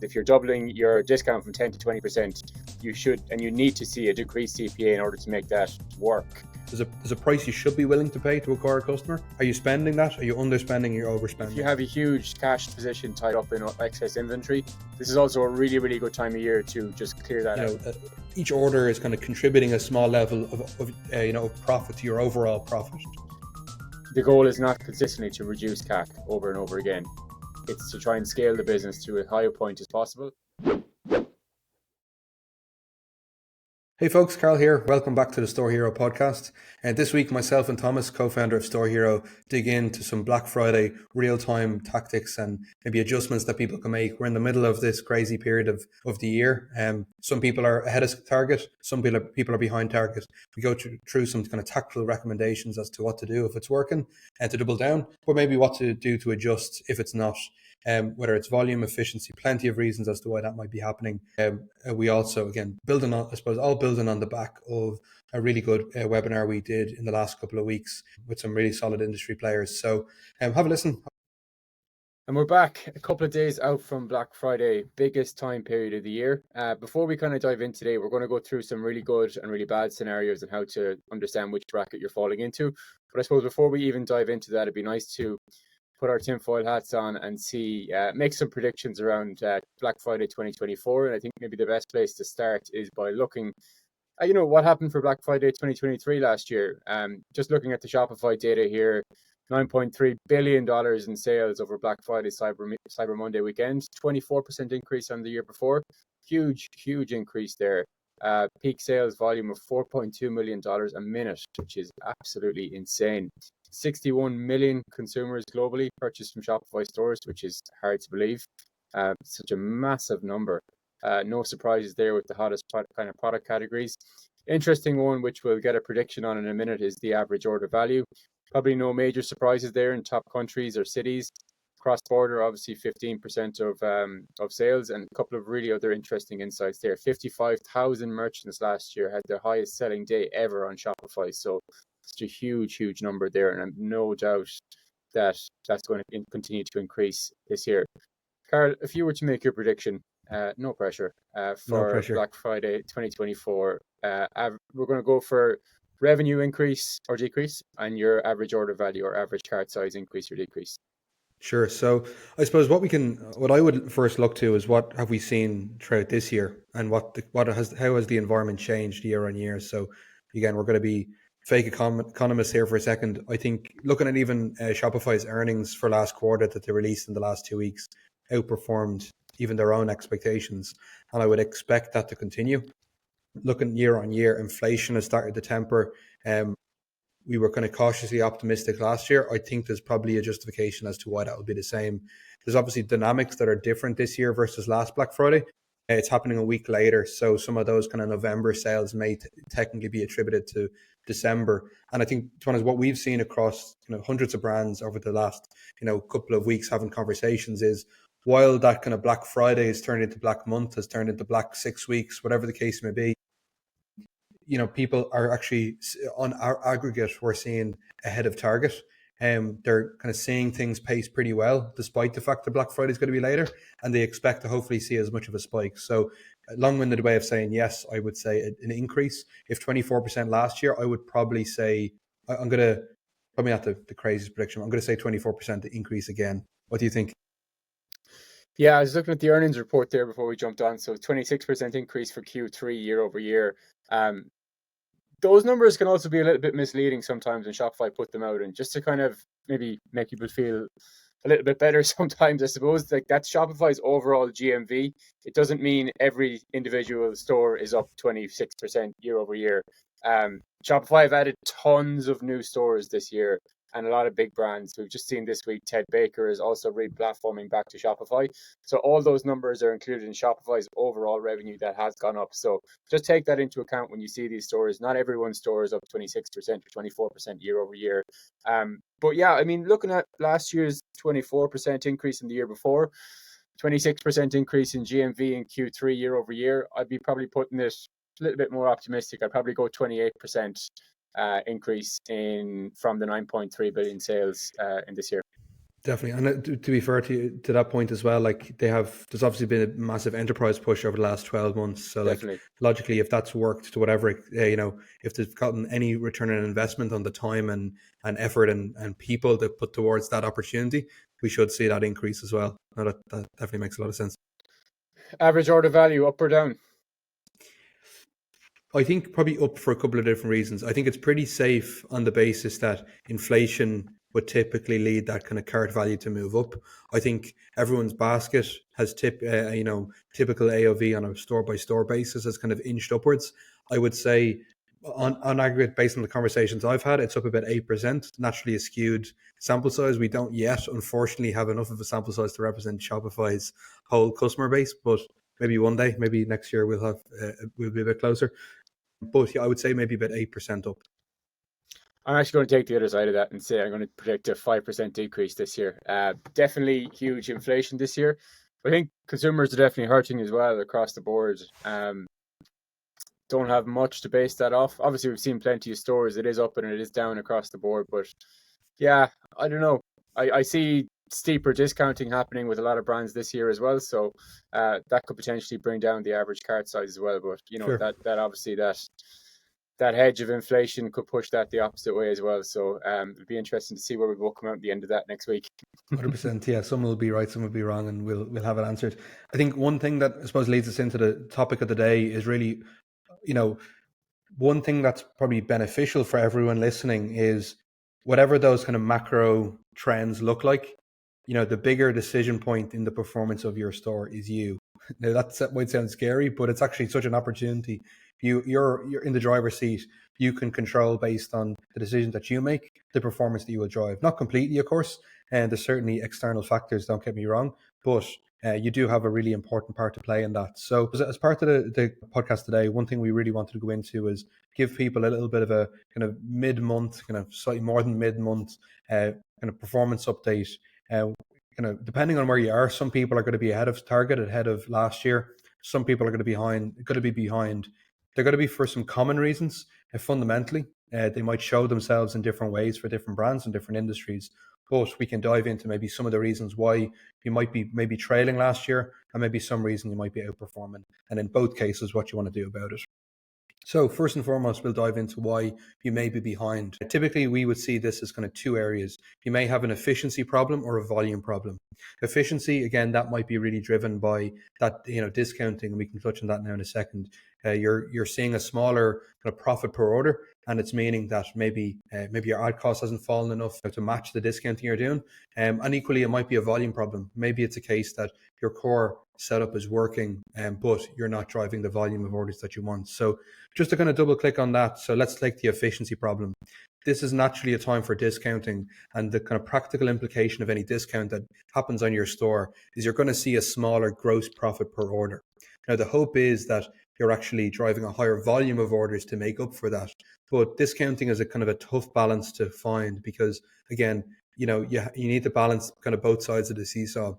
If you're doubling your discount from 10 to 20%, you should and you need to see a decreased CPA in order to make that work. There's a price you should be willing to pay to acquire a customer. Are you spending that? Are you underspending? Are you overspending? If you have a huge cash position tied up in excess inventory, this is also a really, really good time of year to just clear that out. Each order is kind of contributing a small level of profit to your overall profit. The goal is not consistently to reduce CAC over and over again. It's to try and scale the business to a higher point as possible. Hey folks, Carl here. Welcome back to the Store Hero podcast. And this week, myself and Thomas, co-founder of Store Hero, dig into some Black Friday real-time tactics and maybe adjustments that people can make. We're in the middle of this crazy period of the year. Some people are ahead of target. Some people are behind target. We go through some kind of tactical recommendations as to what to do if it's working and to double down, or maybe what to do to adjust if it's not. Whether it's volume, efficiency, plenty of reasons as to why that might be happening. We also, again, building on the back of a really good webinar we did in the last couple of weeks with some really solid industry players. So have a listen. And we're back a couple of days out from Black Friday, biggest time period of the year. Before we kind of dive in today, we're going to go through some really good and really bad scenarios and how to understand which bracket you're falling into. But I suppose before we even dive into that, it'd be nice to put our tinfoil hats on and make some predictions around Black Friday 2024. And I think maybe the best place to start is by looking at, what happened for Black Friday 2023 last year. Just looking at the Shopify data here, $9.3 billion in sales over Black Friday Cyber Monday weekend, 24% increase on the year before. Huge increase there. Peak sales volume of $4.2 million a minute, which is absolutely insane. 61 million consumers globally purchased from Shopify stores, which is hard to believe. Such a massive number. No surprises there with the hottest kind of product categories. Interesting one, which we'll get a prediction on in a minute, is the average order value. Probably no major surprises there in top countries or cities. Cross-border, obviously 15% of sales, and a couple of really other interesting insights there. 55,000 merchants last year had their highest selling day ever on Shopify. So such a huge number there, and I've no doubt that that's going to continue to increase this year. Carl, if you were to make your prediction, no pressure, for Black Friday 2024, we're going to go for revenue increase or decrease, and your average order value or average cart size increase or decrease. Sure. So I suppose what I would first look to is what have we seen throughout this year, and how has the environment changed year on year. So again, we're going to be fake economists here for a second. I think looking at even Shopify's earnings for last quarter that they released in the last 2 weeks outperformed even their own expectations, and I would expect that to continue. Looking year on year, inflation has started to temper. We were kind of cautiously optimistic last year. I think there's probably a justification as to why that will be the same. There's obviously dynamics that are different this year versus last Black Friday. It's happening a week later, so some of those kind of November sales may technically be attributed to December. And I think, to be honest, what we've seen across hundreds of brands over the last couple of weeks having conversations is, while that kind of Black Friday has turned into Black Month, has turned into Black 6 weeks, whatever the case may be, people are actually, on our aggregate, we're seeing ahead of target. They're kind of seeing things pace pretty well, despite the fact that Black Friday is going to be later, and they expect to hopefully see as much of a spike. So, a long-winded way of saying yes, I would say an increase. If 24% last year, I would probably say, I'm going to, probably not the craziest prediction, I'm going to say 24% increase again. What do you think? Yeah, I was looking at the earnings report there before we jumped on. So 26% increase for Q3 year over year. Those numbers can also be a little bit misleading sometimes when Shopify put them out, and just to kind of maybe make people feel a little bit better sometimes, I suppose, like that's Shopify's overall GMV. It doesn't mean every individual store is up 26% year over year. Shopify have added tons of new stores this year and a lot of big brands. We've just seen this week Ted Baker is also re-platforming back to Shopify. So all those numbers are included in Shopify's overall revenue that has gone up. So just take that into account when you see these stores. Not everyone's store is up 26% or 24% year over year. But yeah, I mean, looking at last year's 24% increase in the year before, 26% increase in GMV in Q3 year over year, I'd be probably putting it a little bit more optimistic. I'd probably go 28% increase from the 9.3 billion sales in this year. Definitely, and to be fair to that point as well, like there's obviously been a massive enterprise push over the last 12 months. So, like Definitely. logically, if that's worked to whatever, if they've gotten any return on investment on the time and effort and people that put towards that opportunity, we should see that increase as well. No, that definitely makes a lot of sense. Average order value up or down? I think probably up for a couple of different reasons. I think it's pretty safe on the basis that inflation would typically lead that kind of cart value to move up. I think everyone's basket has typical AOV on a store by store basis has kind of inched upwards. I would say on aggregate, based on the conversations I've had, it's up about 8%. Naturally, a skewed sample size. We don't yet, unfortunately, have enough of a sample size to represent Shopify's whole customer base, but maybe one day, maybe next year we'll be a bit closer. But yeah, I would say maybe about 8% up. I'm actually going to take the other side of that and say I'm going to predict a 5% decrease this year. Definitely huge inflation this year. I think consumers are definitely hurting as well across the board. Don't have much to base that off. Obviously, we've seen plenty of stores. It is up and it is down across the board. But yeah, I don't know. I see steeper discounting happening with a lot of brands this year as well. So that could potentially bring down the average cart size as well. But Sure. that obviously that hedge of inflation could push that the opposite way as well. So it'll be interesting to see where we will come out at the end of that next week. 100%. Yeah, some will be right, some will be wrong, and we'll have it answered. I think one thing that I suppose leads us into the topic of the day is really, you know, one thing that's probably beneficial for everyone listening is whatever those kind of macro trends look like, the bigger decision point in the performance of your store is you. Now that might sound scary, but it's actually such an opportunity. You're in the driver's seat. You can control based on the decisions that you make, the performance that you will drive. Not completely, of course, and there's certainly external factors. Don't get me wrong, but you do have a really important part to play in that. So, as part of the podcast today, one thing we really wanted to go into is give people a little bit of a kind of mid-month, kind of slightly more than mid-month, kind of performance update. Depending on where you are, some people are going to be ahead of target, ahead of last year. Some people are going to be behind. They're going to be for some common reasons. Fundamentally, they might show themselves in different ways for different brands and different industries. But we can dive into maybe some of the reasons why you might be maybe trailing last year, and maybe some reason you might be outperforming. And in both cases, what you want to do about it. So first and foremost, we'll dive into why you may be behind. Typically, we would see this as kind of two areas. You may have an efficiency problem or a volume problem. Efficiency, again, that might be really driven by that, discounting, and we can touch on that now in a second. You're seeing a smaller kind of profit per order, and it's meaning that maybe your ad cost hasn't fallen enough to match the discounting you're doing. And equally, it might be a volume problem. Maybe it's a case that your core setup is working, but you're not driving the volume of orders that you want. So just to kind of double click on that. So let's take the efficiency problem. This is naturally a time for discounting, and the kind of practical implication of any discount that happens on your store is you're going to see a smaller gross profit per order. Now, the hope is that you're actually driving a higher volume of orders to make up for that. But discounting is a kind of a tough balance to find because, again, you need to balance kind of both sides of the seesaw.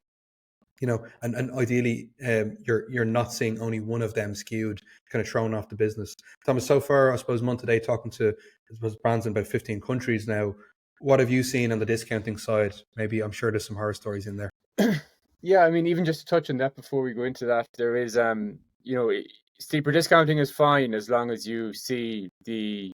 And ideally, you're not seeing only one of them skewed, kind of thrown off the business. Thomas, so far, I suppose, month to date, talking to, I suppose, brands in about 15 countries now, what have you seen on the discounting side? Maybe I'm sure there's some horror stories in there. Yeah, I mean, even just to touch on that before we go into that, there is, steeper discounting is fine as long as you see the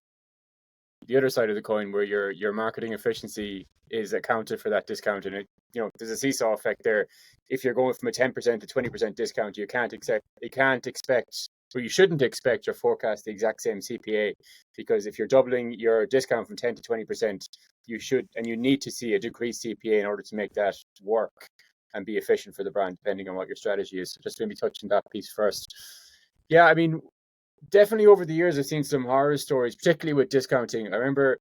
other side of the coin where your marketing efficiency is accounted for that discount, and there's a seesaw effect there. If you're going from a 10% to 20% discount, you can't expect, or you shouldn't expect, or forecast the exact same CPA, because if you're doubling your discount from 10 to 20%, you should and you need to see a decreased CPA in order to make that work and be efficient for the brand, depending on what your strategy is. So just maybe touching that piece first. Yeah, I mean, definitely over the years, I've seen some horror stories, particularly with discounting. I remember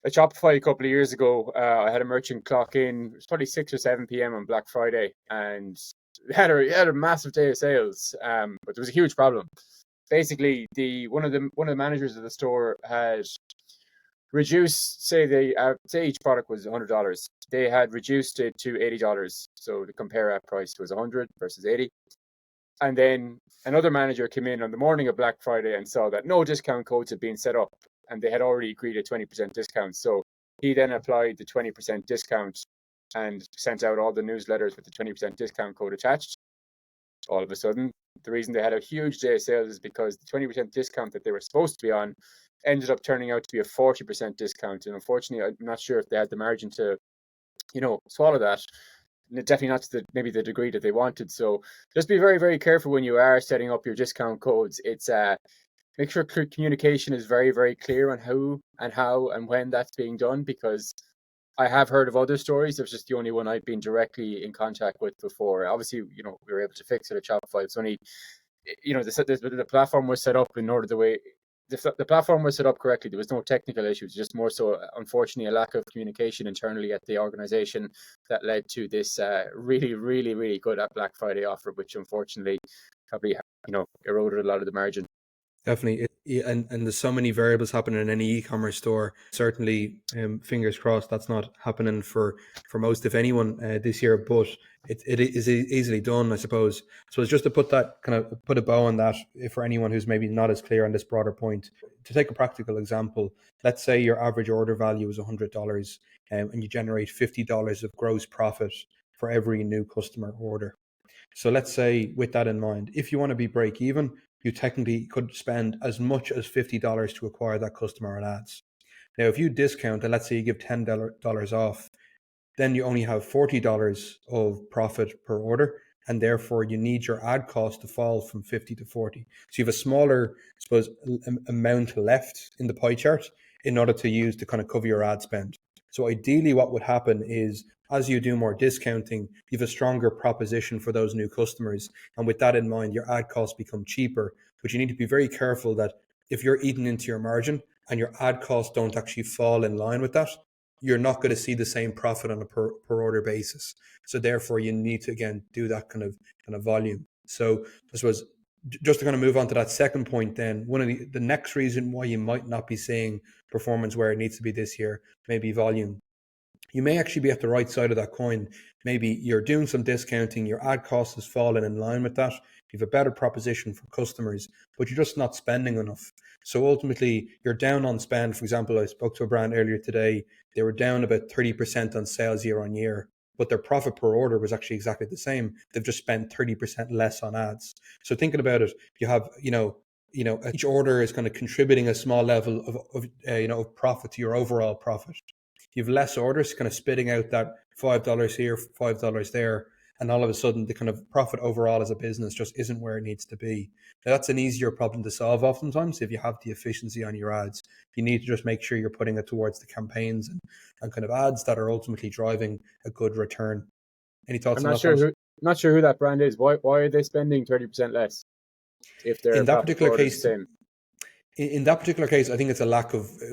at Shopify a couple of years ago, I had a merchant clock in. It was probably 6 or 7 p.m. on Black Friday, and had a massive day of sales. But there was a huge problem. Basically, one of the managers of the store had reduced. Say each product was $100. They had reduced it to $80. So the compare at price was 100 versus 80. And then another manager came in on the morning of Black Friday and saw that no discount codes had been set up, and they had already agreed a 20% discount. So he then applied the 20% discount and sent out all the newsletters with the 20% discount code attached. All of a sudden, the reason they had a huge day of sales is because the 20% discount that they were supposed to be on ended up turning out to be a 40% discount. And unfortunately, I'm not sure if they had the margin to, swallow that. Definitely not to maybe the degree that they wanted. So just be very, very careful when you are setting up your discount codes. It's make sure communication is very, very clear on who and how and when that's being done, because I have heard of other stories. It was just the only one I'd been directly in contact with before. Obviously, we were able to fix it at Shopify. It's only, the platform was set up in order the way the platform was set up correctly. There was no technical issues, just more so, unfortunately, a lack of communication internally at the organization that led to this really, really, really good Black Friday offer, which unfortunately probably, eroded a lot of the margin. Definitely. And there's so many variables happening in any e-commerce store. Certainly, fingers crossed that's not happening for most, if anyone, this year. But it is easily done, I suppose. So just to put a bow on that, for anyone who's maybe not as clear on this broader point, to take a practical example, let's say your average order value is $100, and you generate $50 of gross profit for every new customer order. So let's say, with that in mind, if you want to be break even, you technically could spend as much as $50 to acquire that customer on ads. Now, if you discount, and let's say you give $10 off, then you only have $40 of profit per order, and therefore you need your ad cost to fall from 50 to 40. So you have a smaller, I suppose, amount left in the pie chart in order to use to kind of cover your ad spend. So ideally what would happen is, as you do more discounting, you have a stronger proposition for those new customers. And with that in mind, your ad costs become cheaper. But you need to be very careful that if you're eating into your margin and your ad costs don't actually fall in line with that, you're not going to see the same profit on a per order basis. So therefore you need to, again, do that kind of volume. So I suppose, just to kind of move on to that second point, then one of the next reason why you might not be seeing performance where it needs to be this year may be volume. You may actually be at the right side of that coin. Maybe you're doing some discounting, your ad cost has fallen in line with that. You have a better proposition for customers, but you're just not spending enough. So ultimately, you're down on spend. For example, I spoke to a brand earlier today. They were down about 30% on sales year on year, but their profit per order was actually exactly the same. They've just spent 30% less on ads. So thinking about it, you have, each order is kind of contributing a small level of profit to your overall profit. You have less orders, kind of spitting out that $5 here, $5 there, and all of a sudden the kind of profit overall as a business just isn't where it needs to be. Now, that's an easier problem to solve oftentimes if you have the efficiency on your ads. You need to just make sure you're putting it towards the campaigns and kind of ads that are ultimately driving a good return. Any thoughts I'm on not that, sure Thomas? who not sure who that brand is. Why are they spending 30% less if their In that profit per particular order is case, the same? In that particular case, I think it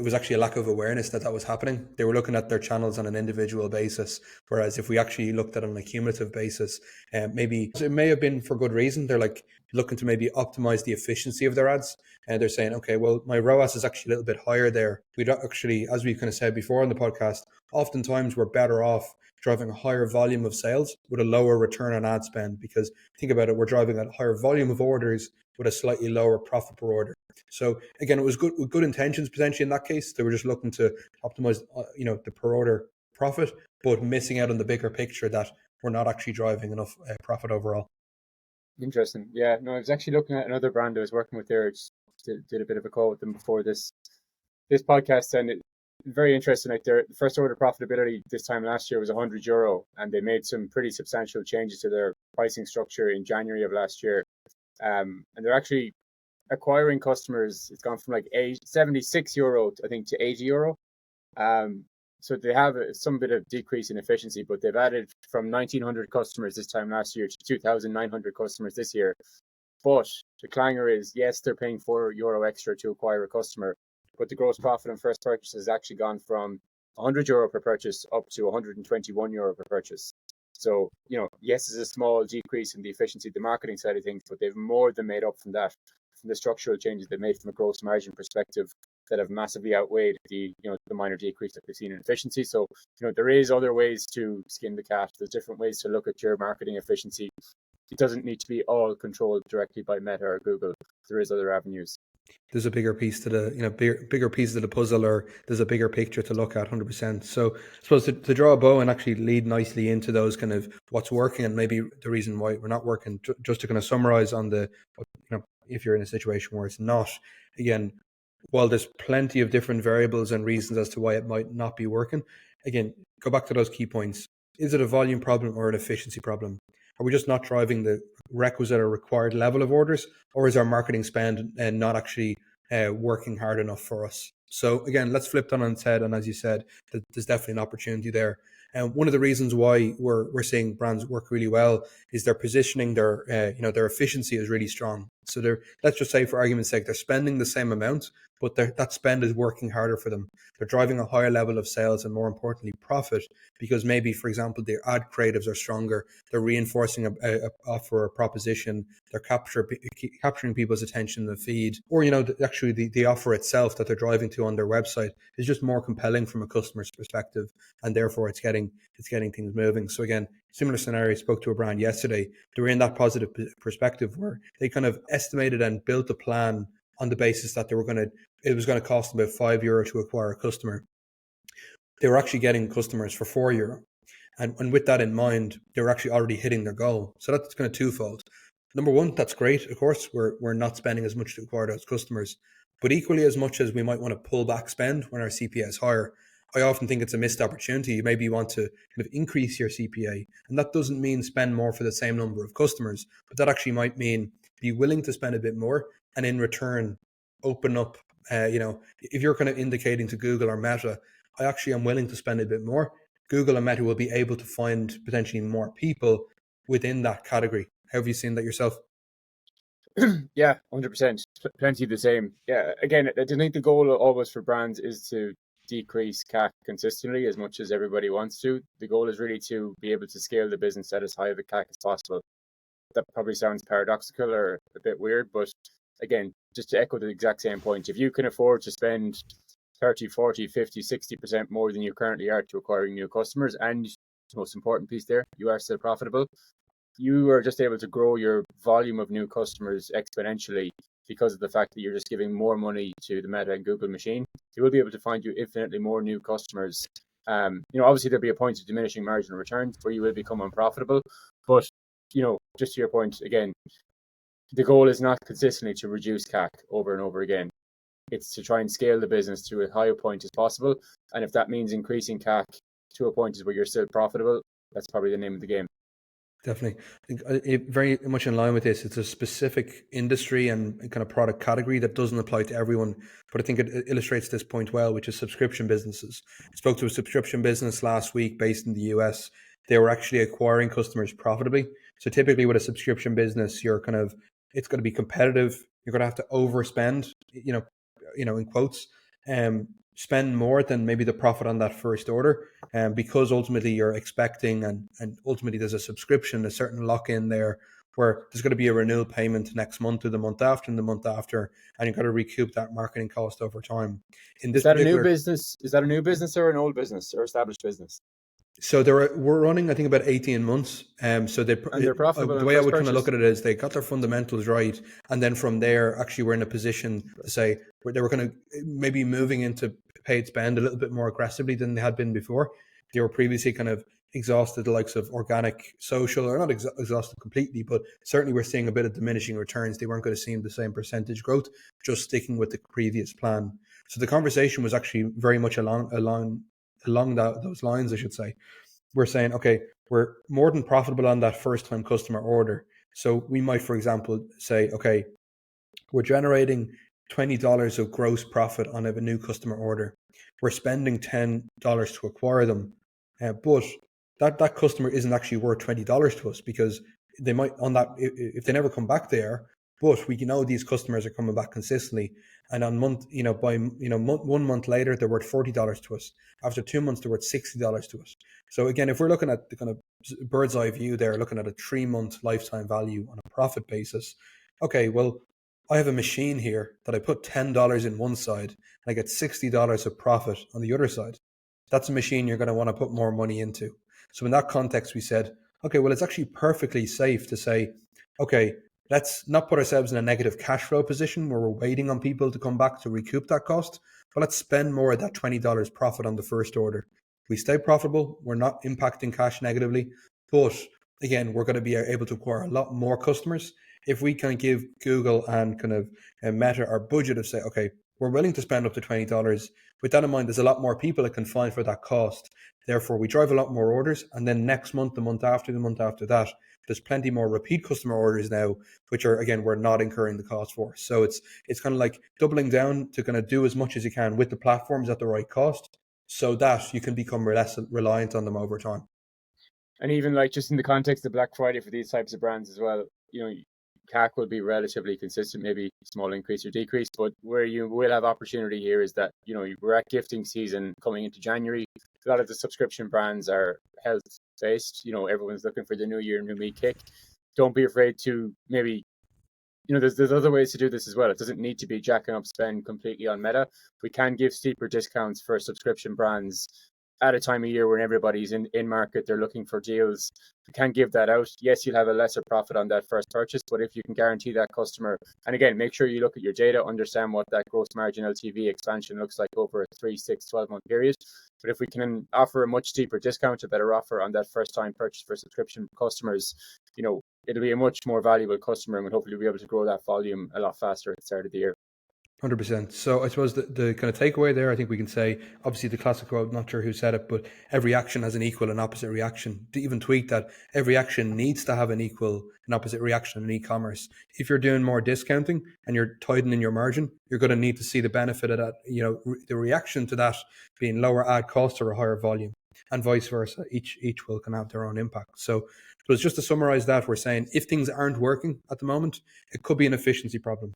was actually a lack of awareness that was happening. They were looking at their channels on an individual basis, whereas if we actually looked at it on a cumulative basis, maybe it may have been for good reason. They're like looking to maybe optimize the efficiency of their ads, and they're saying, okay, well, my ROAS is actually a little bit higher there. We don't actually, as we kind of said before on the podcast, oftentimes we're better off driving a higher volume of sales with a lower return on ad spend, because think about it, we're driving a higher volume of orders with a slightly lower profit per order. So again, it was good with good intentions potentially in that case. They were just looking to optimize, the per order profit, but missing out on the bigger picture that we're not actually driving enough profit overall. Interesting. Yeah, no, I was actually looking at another brand I was working with there. Just did a bit of a call with them before this podcast, and it very interesting. Like their first order profitability this time last year was €100, and they made some pretty substantial changes to their pricing structure in January of last year. And they're actually acquiring customers. It's gone from like €76, I think, to €80. So they have some bit of decrease in efficiency, but they've added from 1,900 customers this time last year to 2,900 customers this year. But the clanger is, yes, they're paying €4 extra to acquire a customer, but the gross profit on first purchase has actually gone from €100 per purchase up to €121 per purchase. So, yes, it's a small decrease in the efficiency of the marketing side of things, but they've more than made up from that, from the structural changes they made from a gross margin perspective that have massively outweighed the minor decrease that we've seen in efficiency. So, there is other ways to skin the cat. There's different ways to look at your marketing efficiency. It doesn't need to be all controlled directly by Meta or Google. There is other avenues. there's a bigger piece to the, bigger piece of the puzzle, or there's a bigger picture to look at. 100%. So I suppose to draw a bow and actually lead nicely into those kind of what's working and maybe the reason why we're not working, just to kind of summarize on the, if you're in a situation where it's not, again, while there's plenty of different variables and reasons as to why it might not be working, again, go back to those key points. Is it a volume problem or an efficiency problem? Are we just not driving the requisite or required level of orders, or is our marketing spend not actually working hard enough for us? So again, let's flip that on its head. And as you said, there's definitely an opportunity there. And one of the reasons why we're seeing brands work really well is their positioning, their efficiency is really strong. So let's just say, for argument's sake, they're spending the same amount, but that spend is working harder for them. They're driving a higher level of sales and, more importantly, profit, because maybe, for example, their ad creatives are stronger. They're reinforcing a offer or proposition. They're capturing people's attention in the feed, or actually the offer itself that they're driving to on their website is just more compelling from a customer's perspective, and therefore it's getting things moving. So again, similar scenario. I spoke to a brand yesterday. They were in that positive perspective where they kind of estimated and built a plan on the basis that it was going to cost them about €5 to acquire a customer. They were actually getting customers for €4. And with that in mind, they were actually already hitting their goal. So that's kind of twofold. Number one, that's great. Of course, we're not spending as much to acquire those customers, but equally as much as we might want to pull back spend when our CPA is higher, I often think it's a missed opportunity. You maybe want to kind of increase your CPA, and that doesn't mean spend more for the same number of customers, but that actually might mean be willing to spend a bit more, and in return, open up. If you're kind of indicating to Google or Meta, I actually am willing to spend a bit more, Google and Meta will be able to find potentially more people within that category. How have you seen that yourself? Yeah, 100%. Plenty of the same. Yeah, again, I think the goal always for brands is to decrease CAC consistently as much as everybody wants to. The goal is really to be able to scale the business at as high of a CAC as possible. That probably sounds paradoxical or a bit weird, but again, just to echo the exact same point, if you can afford to spend 30, 40, 50, 60% more than you currently are to acquiring new customers, and the most important piece there, you are still profitable, you are just able to grow your volume of new customers exponentially because of the fact that you're just giving more money to the Meta and Google machine. They will be able to find you infinitely more new customers. Obviously there'll be a point of diminishing marginal returns where you will become unprofitable, but just to your point again, the goal is not consistently to reduce CAC over and over again. It's to try and scale the business to as high a point as possible, and if that means increasing CAC to a point where you're still profitable, that's probably the name of the game. Definitely. I think very much in line with this, it's a specific industry and kind of product category that doesn't apply to everyone. But I think it illustrates this point well, which is subscription businesses. I spoke to a subscription business last week based in the US. They were actually acquiring customers profitably. So typically with a subscription business, it's going to be competitive. You're going to have to overspend, in quotes, spend more than maybe the profit on that first order, because ultimately you're expecting, and ultimately there's a subscription, a certain lock-in there where there's going to be a renewal payment next month or the month after and the month after, and you've got to recoup that marketing cost over time. Is that a new business? Is that a new business or an old business or established business? So we're running, I think, about 18 months. So they're profitable. The way I would kind of look at it is they got their fundamentals right, and then from there, actually, we're in a position to say they were kind of maybe moving into paid spend a little bit more aggressively than they had been before. They were previously kind of exhausted the likes of organic, social, or not exhausted completely, but certainly we're seeing a bit of diminishing returns. They weren't going to see the same percentage growth, just sticking with the previous plan. So the conversation was actually very much along those lines, I should say. We're saying, okay, we're more than profitable on that first time customer order. So we might, for example, say, okay, we're generating $20 of gross profit on a new customer order. We're spending $10 to acquire them. But that customer isn't actually worth $20 to us, because they might, on that, if they never come back there, but we know these customers are coming back consistently. And on 1 month later, they're worth $40 to us. After 2 months, they're worth $60 to us. So again, if we're looking at the kind of bird's eye view there, looking at a 3-month lifetime value on a profit basis, okay, well, I have a machine here that I put $10 in one side and I get $60 of profit on the other side. That's a machine you're going to want to put more money into. So in that context, we said, okay, well, it's actually perfectly safe to say, okay, let's not put ourselves in a negative cash flow position where we're waiting on people to come back to recoup that cost, but let's spend more of that $20 profit on the first order. We stay profitable, we're not impacting cash negatively, but again, we're going to be able to acquire a lot more customers if we can give Google and kind of Meta our budget of say, okay, we're willing to spend up to $20. With that in mind, there's a lot more people that can find for that cost. Therefore, we drive a lot more orders. And then next month, the month after that, there's plenty more repeat customer orders now, which are, again, we're not incurring the cost for. So it's kind of like doubling down to kind of do as much as you can with the platforms at the right cost so that you can become less reliant on them over time. And even like just in the context of Black Friday for these types of brands as well, CAC will be relatively consistent, maybe small increase or decrease, but where you will have opportunity here is that, we're at gifting season coming into January. A lot of the subscription brands are health based, everyone's looking for the new year, new me kick. Don't be afraid to maybe, there's other ways to do this as well. It doesn't need to be jacking up spend completely on Meta. We can give steeper discounts for subscription brands at a time of year when everybody's in market, they're looking for deals. You can give that out. Yes, you'll have a lesser profit on that first purchase, but if you can guarantee that customer, and again, make sure you look at your data, understand what that gross margin LTV expansion looks like over a 3, 6, 12-month period. But if we can offer a much steeper discount, a better offer on that first time purchase for subscription customers, it'll be a much more valuable customer, and we'll hopefully be able to grow that volume a lot faster at the start of the year. 100%. So I suppose the kind of takeaway there, I think we can say, obviously the classic quote, not sure who said it, but every action has an equal and opposite reaction. To even tweet that every action needs to have an equal and opposite reaction in e-commerce. If you're doing more discounting and you're tightening your margin, you're going to need to see the benefit of that, the reaction to that being lower ad costs or a higher volume, and vice versa. Each will can have their own impact. So just to summarize that, we're saying if things aren't working at the moment, it could be an efficiency problem.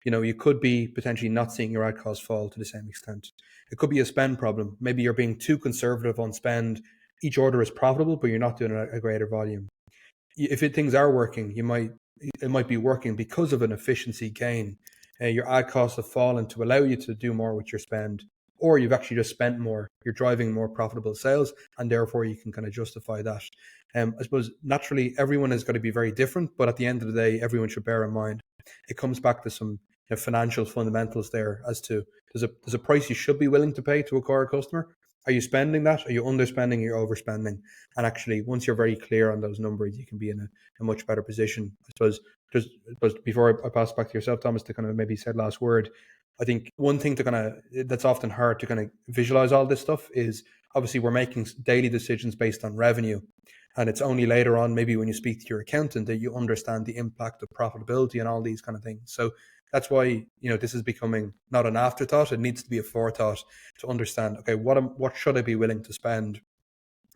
You could be potentially not seeing your ad costs fall to the same extent. It could be a spend problem. Maybe you're being too conservative on spend. Each order is profitable, but you're not doing a greater volume. If things are working, it might be working because of an efficiency gain. Your ad costs have fallen to allow you to do more with your spend, or you've actually just spent more. You're driving more profitable sales, and therefore you can kind of justify that. I suppose naturally everyone is going to be very different, but at the end of the day, everyone should bear in mind it comes back to some financial fundamentals there as to there's a price you should be willing to pay to acquire a customer. Are you spending that? Are you underspending? Are you overspending? And actually, once you're very clear on those numbers, you can be in a much better position. I suppose just before I pass back to yourself, Thomas, to kind of maybe say the last word, I think one thing that's often hard to kind of visualize all this stuff is obviously we're making daily decisions based on revenue. And it's only later on, maybe when you speak to your accountant, that you understand the impact of profitability and all these kind of things. So that's why, this is becoming not an afterthought. It needs to be a forethought to understand, okay, what should I be willing to spend?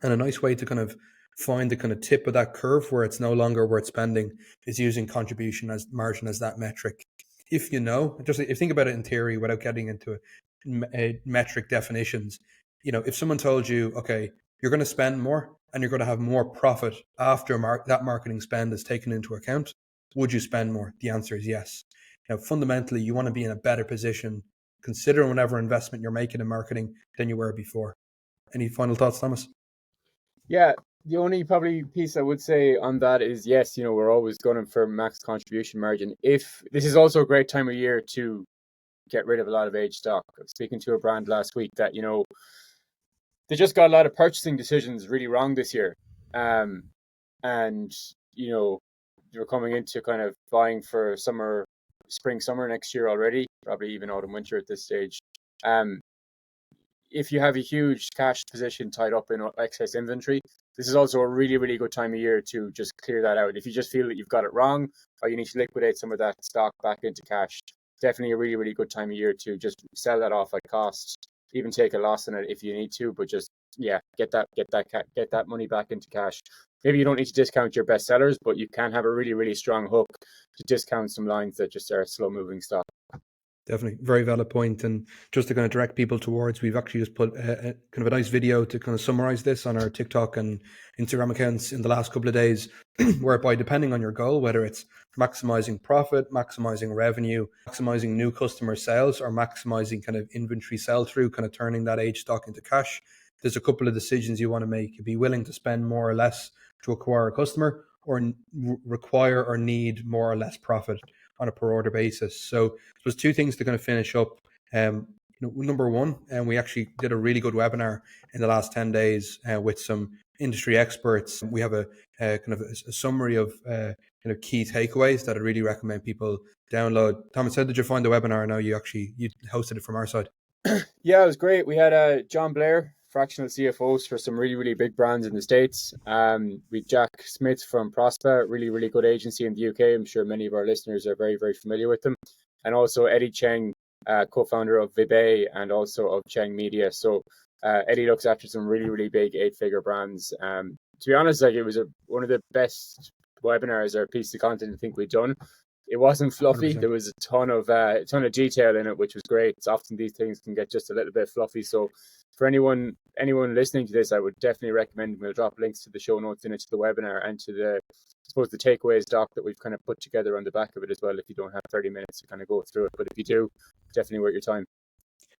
And a nice way to kind of find the kind of tip of that curve where it's no longer worth spending is using contribution as margin as that metric. If if you think about it in theory without getting into metric definitions, if someone told you, okay, you're going to spend more and you're going to have more profit after that marketing spend is taken into account, would you spend more? The answer is yes. Fundamentally, you want to be in a better position considering whatever investment you're making in marketing than you were before. Any final thoughts, Thomas? Yeah, the only probably piece I would say on that is yes, we're always going for max contribution margin. If this is also a great time of year to get rid of a lot of aged stock. I was speaking to a brand last week that, they just got a lot of purchasing decisions really wrong this year. And, they're coming into kind of buying for spring, summer next year already, probably even autumn, winter at this stage. If you have a huge cash position tied up in excess inventory, this is also a really, really good time of year to just clear that out. If you just feel that you've got it wrong or you need to liquidate some of that stock back into cash, definitely a really, really good time of year to just sell that off at cost, even take a loss on it if you need to, but just, get that money back into cash. Maybe you don't need to discount your best sellers, but you can have a really, really strong hook to discount some lines that just are slow moving stock. Definitely. Very valid point. And just to kind of direct people towards, we've actually just put kind of a nice video to kind of summarize this on our TikTok and Instagram accounts in the last couple of days, whereby depending on your goal, whether it's maximizing profit, maximizing revenue, maximizing new customer sales, or maximizing kind of inventory sell through, kind of turning that aged stock into cash, there's a couple of decisions you want to make. You'd be willing to spend more or less to acquire a customer, require or need more or less profit on a per order basis. So there's two things to kind of finish up. Number one, and we actually did a really good webinar in the last 10 days with some industry experts. We have a kind of a summary of kind of key takeaways that I really recommend people download. Thomas, how did you find the webinar? I know you hosted it from our side. Yeah, it was great. We had John Blair, fractional CFOs for some really, really big brands in the States. We Jack Smith from Prospa, really good agency in the UK. I'm sure many of our listeners are very, very familiar with them. And also Eddie Cheng, co-founder of Vibe and also of Cheng Media. So Eddie looks after some really, really big 8-figure brands. To be honest, like it was one of the best webinars or pieces of content I think we've done. It wasn't fluffy. 100%. There was a ton of detail in it, which was great. It's often these things can get just a little bit fluffy. So for anyone listening to this, I would definitely recommend. We'll drop links to the show notes in it, to the webinar, and to the takeaways doc that we've kind of put together on the back of it as well. If you don't have 30 minutes to kind of go through it, but if you do, definitely worth your time.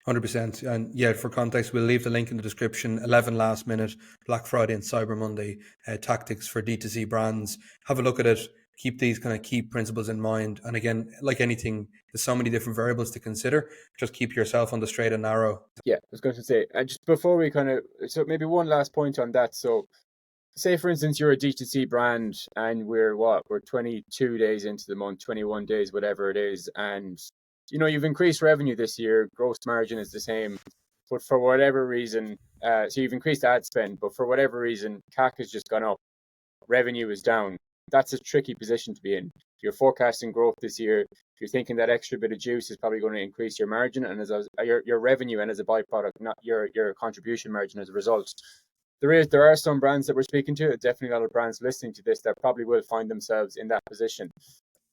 100%. And yeah, for context, we'll leave the link in the description. 11 last minute, Black Friday and Cyber Monday tactics for D2C brands. Have a look at it. Keep these kind of key principles in mind. And again, like anything, there's so many different variables to consider. Just keep yourself on the straight and narrow. Yeah, I was going to say, just before we so maybe one last point on that. So say, for instance, you're a D2C brand and we're 22 days into the month, 21 days, whatever it is. And, you've increased revenue this year, gross margin is the same, but for whatever reason, so you've increased ad spend, but for whatever reason, CAC has just gone up, revenue is down. That's a tricky position to be in. If you're forecasting growth this year, if you're thinking that extra bit of juice is probably going to increase your margin and your revenue, and as a byproduct, not your contribution margin as a result. There are some brands that we're speaking to, definitely a lot of brands listening to this that probably will find themselves in that position.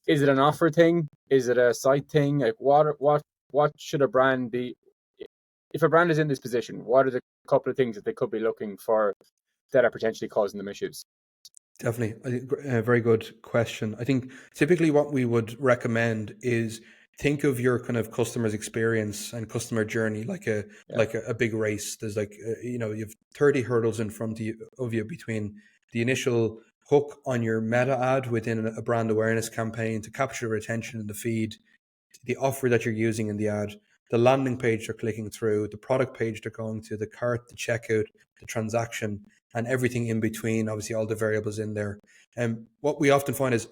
Is it an offer thing? Is it a site thing? Like what should a brand be? If a brand is in this position, what are the couple of things that they could be looking for that are potentially causing them issues? Definitely. A very good question. I think typically what we would recommend is think of your kind of customer's experience and customer journey like a big race. There's you have 30 hurdles in front of you between the initial hook on your meta ad within a brand awareness campaign to capture attention in the feed, the offer that you're using in the ad, the landing page they're clicking through, the product page they're going to, the cart, the checkout, the transaction, and everything in between, obviously all the variables in there. And what we often find is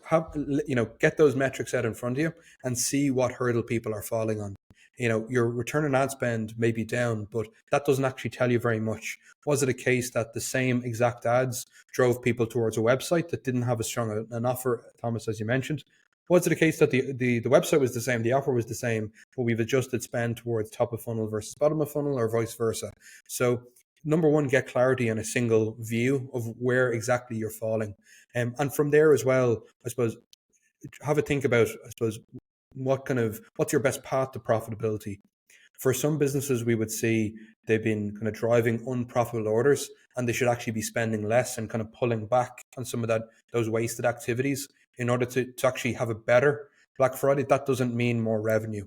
get those metrics out in front of you and see what hurdle people are falling on. Your return on ad spend may be down, but that doesn't actually tell you very much. Was it a case that the same exact ads drove people towards a website that didn't have as strong an offer, Thomas, as you mentioned? Was it a case that the website was the same, the offer was the same, but we've adjusted spend towards top of funnel versus bottom of funnel, or vice versa? So number one, get clarity on a single view of where exactly you're falling. And from there as well, I suppose, have a think about, what's your best path to profitability? For some businesses, we would see they've been kind of driving unprofitable orders and they should actually be spending less and kind of pulling back on some of those wasted activities in order to actually have a better Black Friday. That doesn't mean more revenue.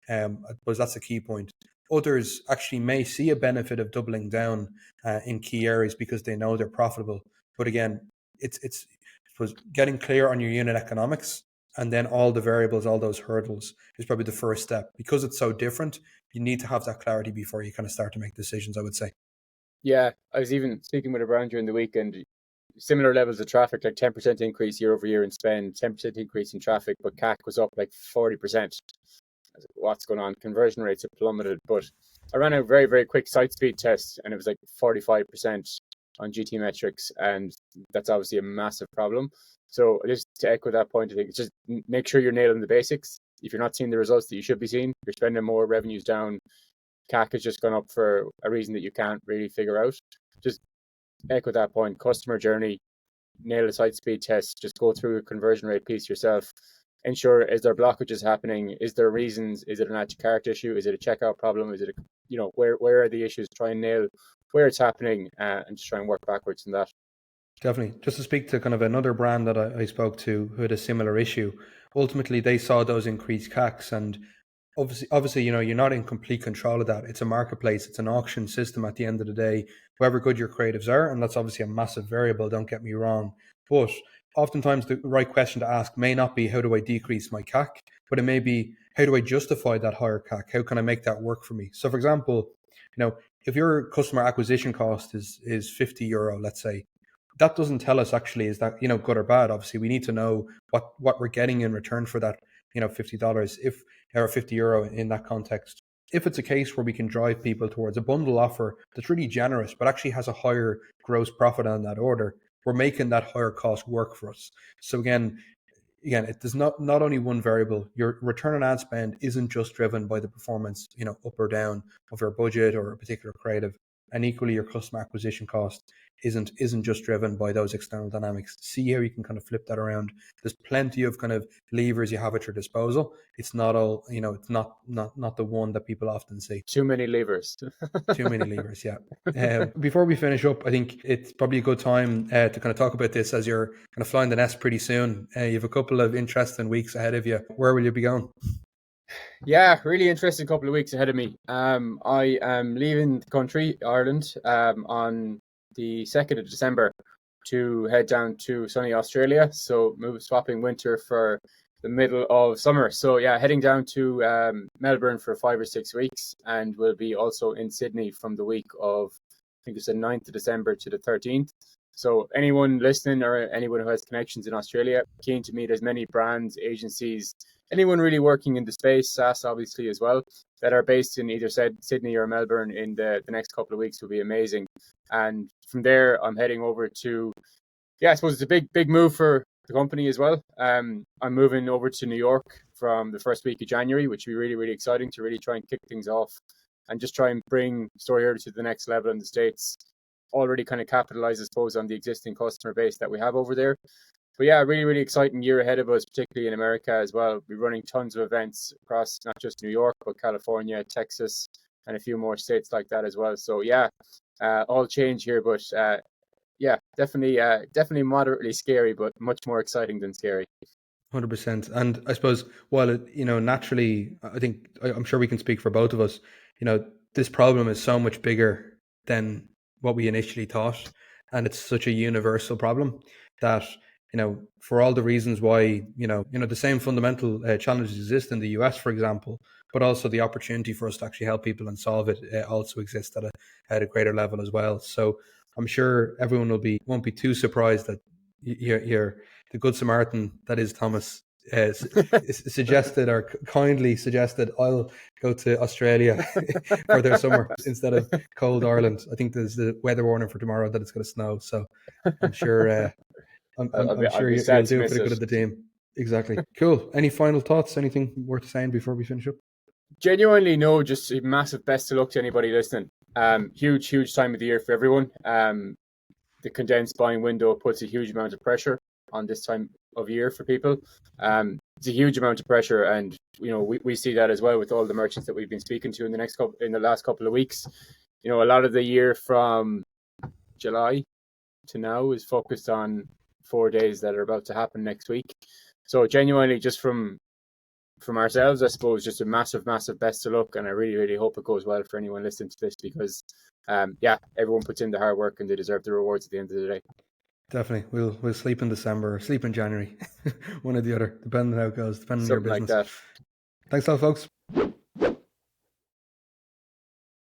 I suppose that's a key point. Others actually may see a benefit of doubling down in key areas because they know they're profitable. But again, it's I suppose getting clear on your unit economics and then all the variables, all those hurdles is probably the first step. Because it's so different, you need to have that clarity before you kind of start to make decisions, I would say. Yeah, I was even speaking with a brand during the weekend. Similar levels of traffic, like 10% increase year over year in spend, 10% increase in traffic, but CAC was up like 40%. What's going on? Conversion rates have plummeted. But I ran a very, very quick site speed test and it was like 45% on GT metrics. And that's obviously a massive problem. So just to echo that point, I think it's just make sure you're nailing the basics. If you're not seeing the results that you should be seeing, you're spending more, revenue's down, CAC has just gone up for a reason that you can't really figure out. Just echo that point, customer journey, nail a site speed test, just go through a conversion rate piece yourself. Ensure, is there blockages happening? Is there reasons? Is it an add to cart issue? Is it a checkout problem? Is it where are the issues? Try and nail where it's happening and just try and work backwards in that. Definitely. Just to speak to kind of another brand that I spoke to who had a similar issue, ultimately they saw those increased CACs, and obviously, you're not in complete control of that. It's a marketplace, it's an auction system at the end of the day, however good your creatives are, and that's obviously a massive variable, don't get me wrong. But oftentimes the right question to ask may not be how do I decrease my CAC, but it may be how do I justify that higher CAC? How can I make that work for me? So for example, if your customer acquisition cost is 50 euro, let's say, that doesn't tell us actually is that good or bad. Obviously, we need to know what we're getting in return for that $50 if or 50 euro in that context. If it's a case where we can drive people towards a bundle offer that's really generous but actually has a higher gross profit on that order, we're making that higher cost work for us. So again, it does not only one variable. Your return on ad spend isn't just driven by the performance, up or down of your budget or a particular creative, and equally your customer acquisition cost isn't just driven by those external dynamics. See how you can kind of flip that around. There's plenty of kind of levers you have at your disposal. It's not all, it's not the one that people often see. Too many levers. Too many levers, yeah. Before we finish up, I think it's probably a good time to kind of talk about this as you're kind of flying the nest pretty soon. You have a couple of interesting weeks ahead of you. Where will you be going? Yeah, really interesting couple of weeks ahead of me. I am leaving the country, Ireland, on the 2nd of December to head down to sunny Australia. So swapping winter for the middle of summer. So yeah, heading down to Melbourne for 5 or 6 weeks, and we'll be also in Sydney from the week of, I think it's the 9th of December to the 13th. So anyone listening or anyone who has connections in Australia, keen to meet as many brands, agencies, anyone really working in the space, SaaS obviously as well, that are based in either Sydney or Melbourne in the next couple of weeks will be amazing. And from there, I'm heading over to, I suppose it's a big move for the company as well. I'm moving over to New York from the first week of January, which will be really, really exciting to really try and kick things off and just try and bring StoryHerd to the next level in the States. Already kind of capitalize, I suppose, on the existing customer base that we have over there. But yeah, really, really exciting year ahead of us, particularly in America as well. We're running tons of events across not just New York, but California, Texas, and a few more states like that as well. So yeah, all change here, but yeah, definitely moderately scary, but much more exciting than scary. 100%. And I suppose, while it, naturally, I'm sure we can speak for both of us, this problem is so much bigger than what we initially thought. And it's such a universal problem that, for all the reasons why, the same fundamental challenges exist in the US, for example, but also the opportunity for us to actually help people and solve it also exists at a greater level as well. So I'm sure everyone won't be too surprised that you're the good Samaritan that is Thomas suggested or kindly suggested I'll go to Australia for their summer instead of cold Ireland. I think there's the weather warning for tomorrow that it's going to snow, so I'm sure I'm sure you'll do it for the good of the team. Exactly. Cool. Any final thoughts? Anything worth saying before we finish up? Genuinely, no. Just a massive best of luck to anybody listening. Huge time of the year for everyone. The condensed buying window puts a huge amount of pressure on this time of year for people. It's a huge amount of pressure, and we see that as well with all the merchants that we've been speaking to in the last couple of weeks. A lot of the year from July to now is focused on 4 days that are about to happen next week. So genuinely, just from ourselves, I suppose, just a massive best of luck, and I really hope it goes well for anyone listening to this, because everyone puts in the hard work and they deserve the rewards at the end of the day. Definitely. We'll sleep in December, sleep in January, one or the other, depending on how it goes, depending on your business. Like that. Thanks a lot, folks.